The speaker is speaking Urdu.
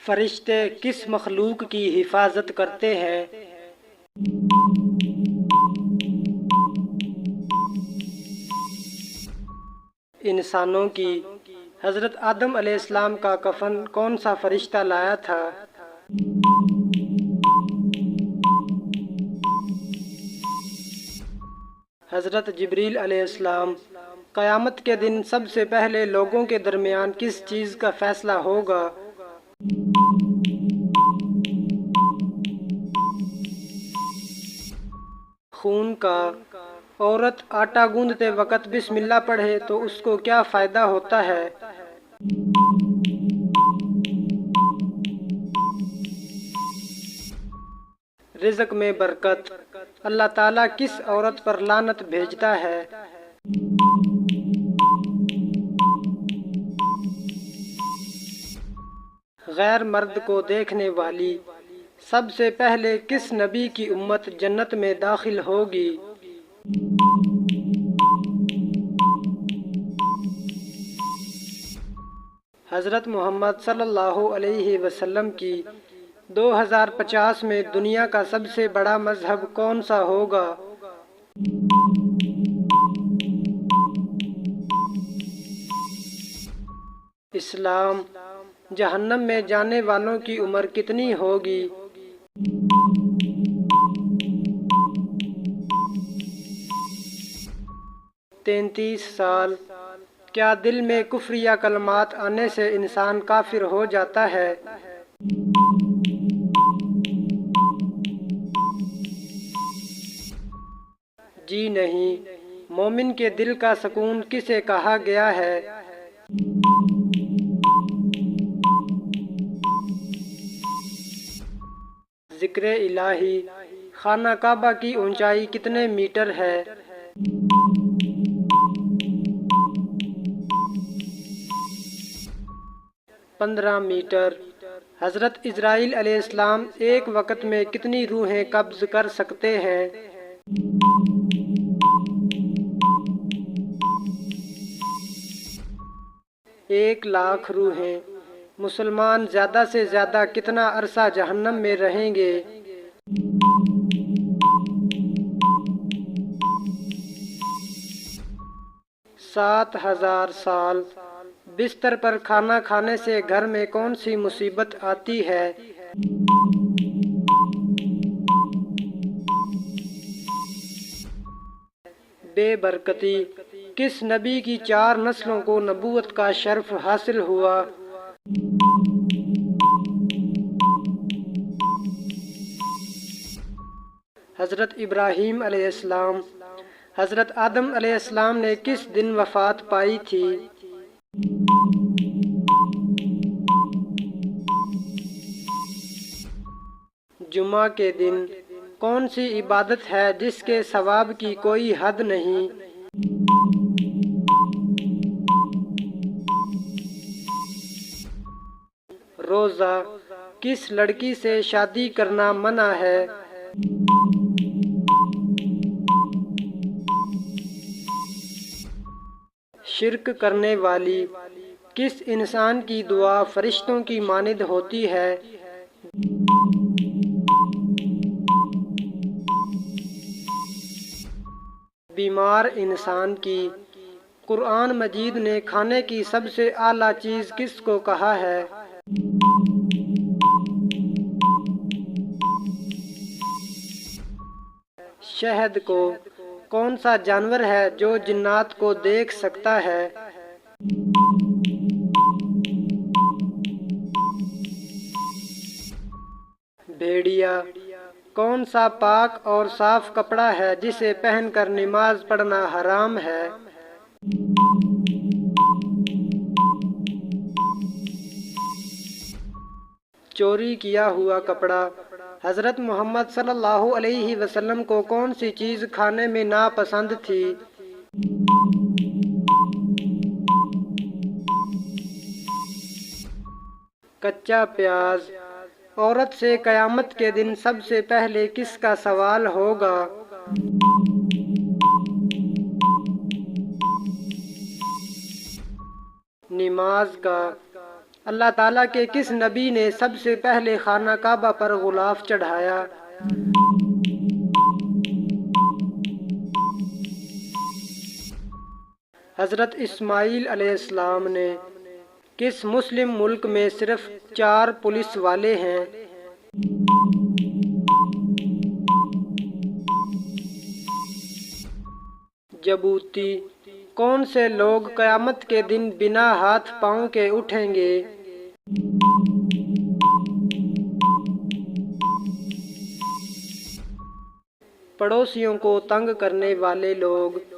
فرشتے کس مخلوق کی حفاظت کرتے ہیں؟ انسانوں کی حضرت آدم علیہ السلام کا کفن کون سا فرشتہ لایا تھا؟ حضرت جبریل علیہ السلام۔ قیامت کے دن سب سے پہلے لوگوں کے درمیان کس چیز کا فیصلہ ہوگا؟ خون کا۔ عورت آٹا گوندتے وقت بسم اللہ پڑھے تو اس کو کیا فائدہ ہوتا ہے؟ رزق میں برکت۔ اللہ تعالیٰ کس عورت پر لعنت بھیجتا ہے؟ غیر مرد کو دیکھنے والی۔ سب سے پہلے کس نبی کی امت جنت میں داخل ہوگی؟ حضرت محمد صلی اللہ علیہ وسلم کی 2050 میں دنیا کا سب سے بڑا مذہب کون سا ہوگا؟ اسلام۔ جہنم میں جانے والوں کی عمر کتنی ہوگی؟ 33 سال۔ کیا دل میں کفر یا کلمات آنے سے انسان کافر ہو جاتا ہے؟ جی نہیں۔ مومن کے دل کا سکون کسے کہا گیا ہے؟ 'ذکر الہی'۔ خانہ کعبہ کی اونچائی کتنے میٹر ہے؟ 15 میٹر۔ حضرت اسرائیل علیہ السلام ایک وقت میں کتنی روحیں قبض کر سکتے ہیں؟ 1,00,000 روحیں۔ مسلمان زیادہ سے زیادہ کتنا عرصہ جہنم میں رہیں گے؟ 7,000 سال۔ بستر پر کھانا کھانے سے گھر میں کون سی مصیبت آتی ہے؟ بے برکتی۔ کس نبی کی 4 نسلوں کو نبوت کا شرف حاصل ہوا؟ حضرت ابراہیم علیہ السلام۔ حضرت آدم علیہ السلام نے کس دن وفات پائی تھی؟ جمعہ کے دن۔ کون سی عبادت ہے جس کے ثواب کی کوئی حد نہیں؟ روزہ۔ کس لڑکی سے شادی کرنا منع ہے؟ شرک کرنے والی۔ کس انسان کی دعا فرشتوں کی مانند ہوتی ہے؟ بیمار انسان کی۔ قرآن مجید نے کھانے کی سب سے اعلیٰ چیز کس کو کہا ہے؟ شہد کو۔ کون سا جانور ہے جو جنات کو دیکھ سکتا ہے؟ بھیڑیا۔ کون سا پاک اور صاف کپڑا ہے جسے پہن کر نماز پڑھنا حرام ہے؟ چوری کیا ہوا کپڑا۔ حضرت محمد صلی اللہ علیہ وسلم کو کون سی چیز کھانے میں ناپسند تھی؟ کچا پیاز۔ عورت سے قیامت کے دن سب سے پہلے کس کا سوال ہوگا؟ نماز کا۔ اللہ تعالیٰ کے کس نبی نے سب سے پہلے خانہ کعبہ پر غلاف چڑھایا؟ حضرت اسماعیل علیہ السلام نے۔ کس مسلم ملک میں صرف 4 پولیس والے ہیں؟ جبوتی۔ کون سے لوگ قیامت کے دن بنا ہاتھ پاؤں کے اٹھیں گے؟ پڑوسیوں کو تنگ کرنے والے لوگ۔